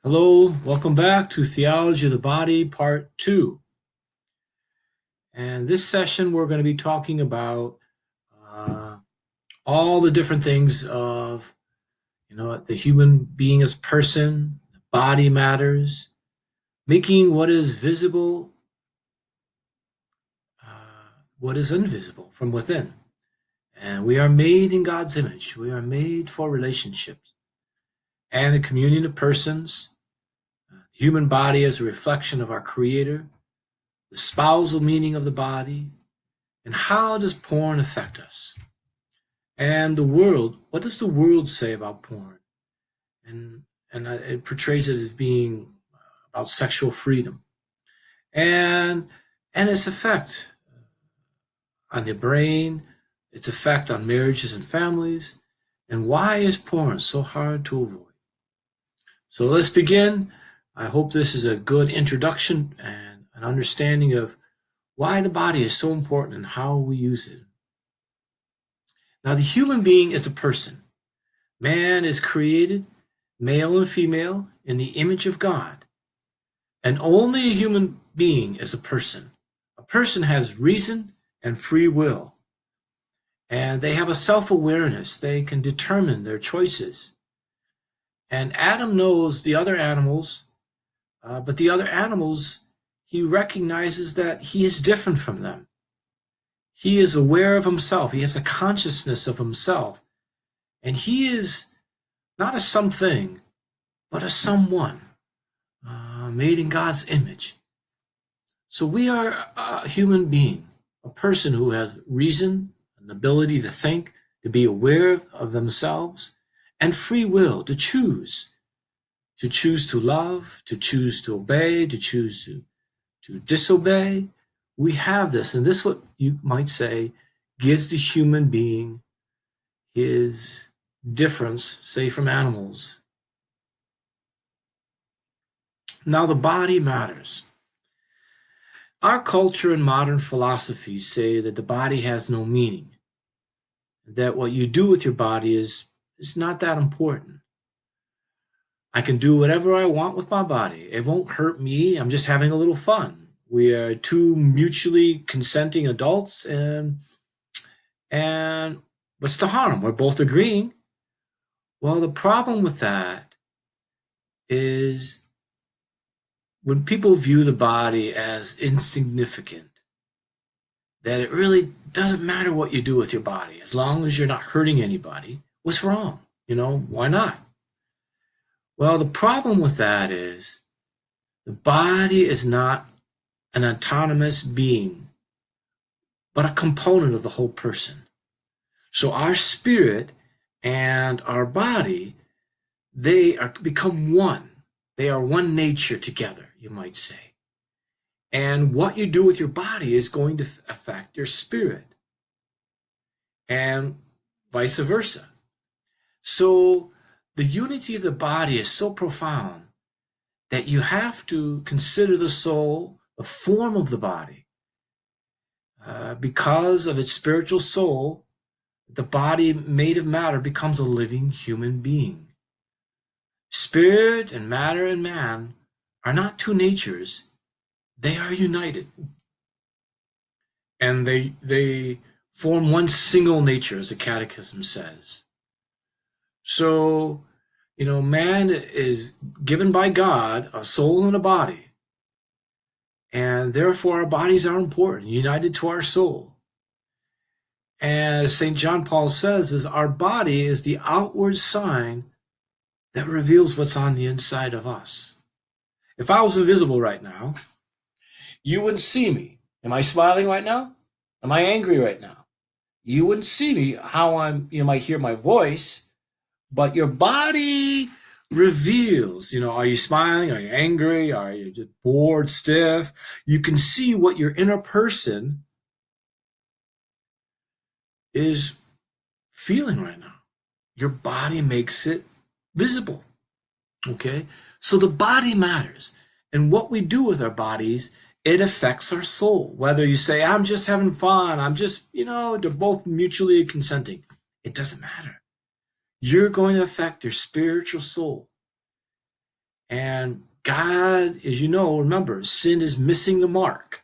Hello, welcome back to Theology of the Body, Part 2. And this session, we're going to be talking about uh, all the different things of, the human being as person, the body matters, making what is visible, what is invisible from within. And we are made in God's image. We are made for relationships and a communion of persons. Human body is a reflection of our Creator, the spousal meaning of the body, and how does porn affect us? And the world, what does the world say about porn? And it portrays it as being about sexual freedom and its effect on the brain, its effect on marriages and families, and why is porn so hard to avoid? So let's begin. I hope this is a good introduction and an understanding of why the body is so important and how we use it. Now, the human being is a person. Man is created, male and female, in the image of God. And only a human being is a person. A person has reason and free will. And they have a self-awareness. They can determine their choices. And Adam knows the other animals, but the other animals, he recognizes that he is different from them. He is aware of himself. He has a consciousness of himself. And he is not a something, but a someone made in God's image. So we are a human being, a person who has reason, an ability to think, to be aware of themselves, and free will to choose to love, to choose to obey, to choose to disobey. We have this, and this, what you might say, gives the human being his difference, say, from animals. Now, the body matters. Our culture and modern philosophies say that the body has no meaning, that what you do with your body is not that important. I can do whatever I want with my body. It won't hurt me. I'm just having a little fun. We are two mutually consenting adults, and what's the harm? We're both agreeing. Well, the problem with that is when people view the body as insignificant, that it really doesn't matter what you do with your body as long as you're not hurting anybody. What's wrong? Why not? Well, the problem with that is the body is not an autonomous being, but a component of the whole person. So our spirit and our body, they become one. They are one nature together, you might say. And what you do with your body is going to affect your spirit, and vice versa. So the unity of the body is so profound that you have to consider the soul, the form of the body. Because of its spiritual soul, the body made of matter becomes a living human being. Spirit and matter and man are not two natures, they are united. And they form one single nature, as the Catechism says. So, man is given by God a soul and a body. And therefore our bodies are important, united to our soul. And as St. John Paul says, is our body is the outward sign that reveals what's on the inside of us. If I was invisible right now, you wouldn't see me. Am I smiling right now? Am I angry right now? You wouldn't see me. You might hear my voice, but your body reveals, are you smiling? Are you angry? Are you just bored, stiff? You can see what your inner person is feeling right now. Your body makes it visible. Okay? So the body matters. And what we do with our bodies, it affects our soul. Whether you say, I'm just having fun, I'm just, they're both mutually consenting. It doesn't matter. You're going to affect your spiritual soul. And God, as you know, remember, sin is missing the mark,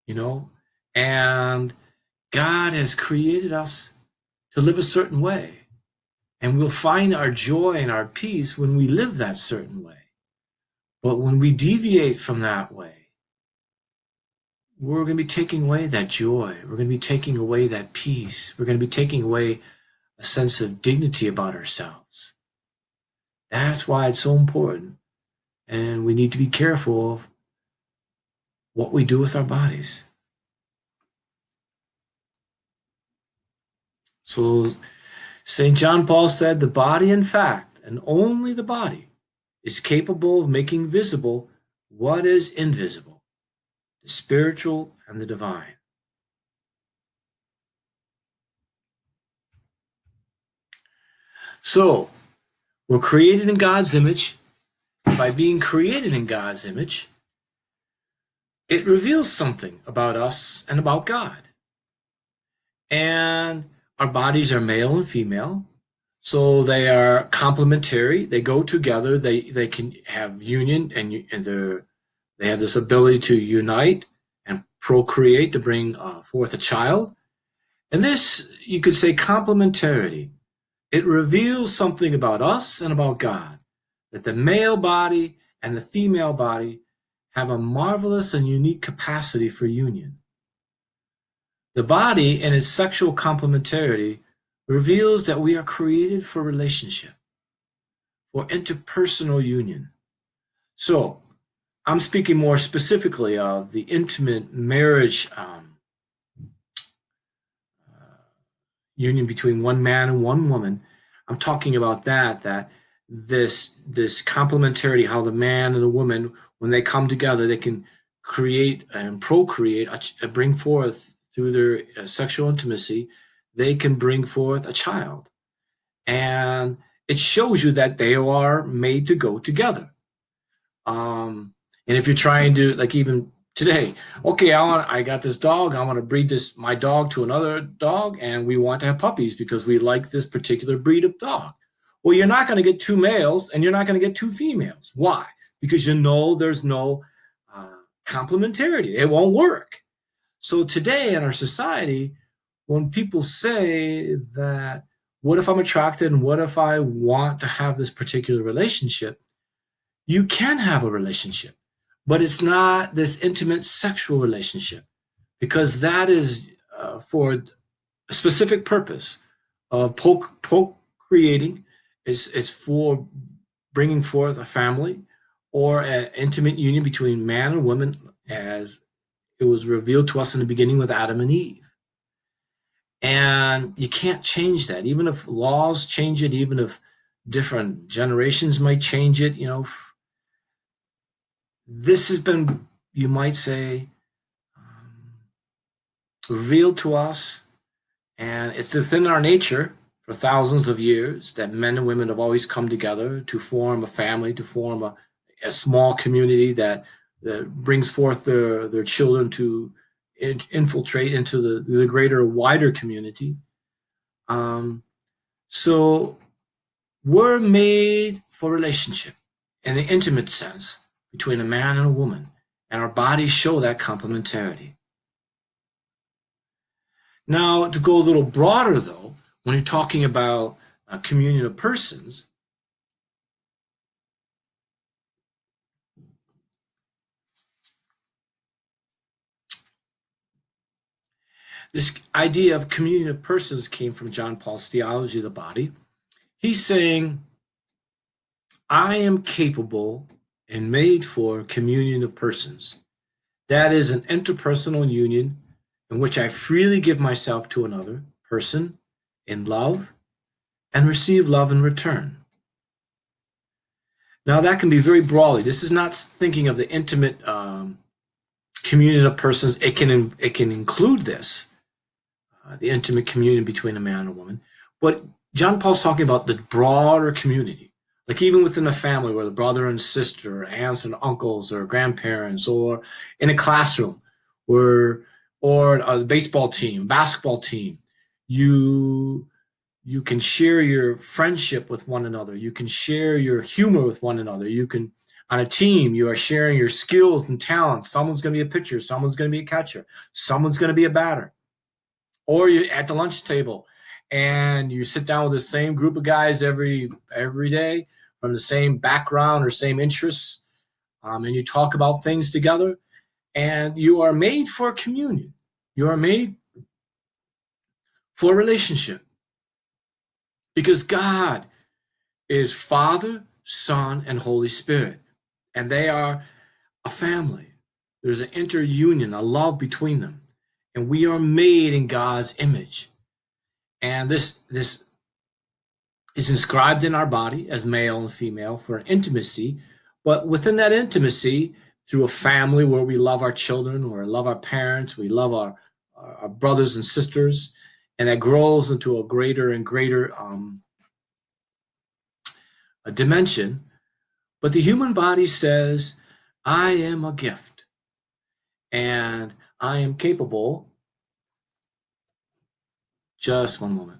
you know, and God has created us to live a certain way. And we'll find our joy and our peace when we live that certain way. But when we deviate from that way, we're going to be taking away that joy. We're going to be taking away that peace. We're going to be taking away a sense of dignity about ourselves. That's why it's so important. And we need to be careful of what we do with our bodies. So St. John Paul said, the body, in fact, and only the body, is capable of making visible what is invisible, the spiritual and the divine. So, we're created in God's image. By being created in God's image, it reveals something about us and about God. And our bodies are male and female, so they are complementary. They go together. They can have union, and they have this ability to unite and procreate to bring forth a child. And this, you could say, complementarity. It reveals something about us and about God, that the male body and the female body have a marvelous and unique capacity for union. The body, in its sexual complementarity, reveals that we are created for relationship, for interpersonal union. So, I'm speaking more specifically of the intimate marriage union between one man and one woman. I'm talking about that this complementarity, how the man and the woman, when they come together, they can create and procreate, bring forth through their sexual intimacy, they can bring forth a child. And it shows you that they are made to go together. And if you're trying to, like, even today, okay, I got this dog, I want to breed my dog to another dog, and we want to have puppies because we like this particular breed of dog. Well, you're not going to get two males and you're not going to get two females. Why? Because there's no complementarity. It won't work. So today in our society, when people say that, what if I'm attracted and what if I want to have this particular relationship? You can have a relationship, but it's not this intimate sexual relationship, because that is for a specific purpose of procreating. It's for bringing forth a family or an intimate union between man and woman, as it was revealed to us in the beginning with Adam and Eve. And you can't change that, even if laws change it, even if different generations might change it. This has been, you might say, revealed to us, and it's within our nature for thousands of years that men and women have always come together to form a family, to form a small community that brings forth their children to infiltrate into the greater, wider community. So we're made for relationship in the intimate sense between a man and a woman, and our bodies show that complementarity. Now, to go a little broader, though, when you're talking about communion of persons, this idea of communion of persons came from John Paul's Theology of the Body. He's saying, I am capable and made for communion of persons. That is an interpersonal union in which I freely give myself to another person in love and receive love in return. Now, that can be very broadly. This is not thinking of the intimate communion of persons. It can include this, the intimate communion between a man and a woman. But John Paul's talking about the broader community, like even within the family, where the brother and sister, or aunts and uncles, or grandparents, or in a classroom, or a baseball team, basketball team, you You can share your friendship with one another. You can share your humor with one another. You can, on a team, you are sharing your skills and talents. Someone's going to be a pitcher. Someone's going to be a catcher. Someone's going to be a batter. Or you're at the lunch table and you sit down with the same group of guys every day from the same background or same interests, and you talk about things together. And you are made for communion. You are made for a relationship because God is Father, Son, and Holy Spirit, and they are a family. There's an interunion, a love between them, and we are made in God's image. And this is inscribed in our body as male and female for an intimacy, but within that intimacy, through a family where we love our children, where we love our parents, we love our brothers and sisters, and that grows into a greater and greater a dimension. But the human body says, I am a gift and I am capable. Just one moment.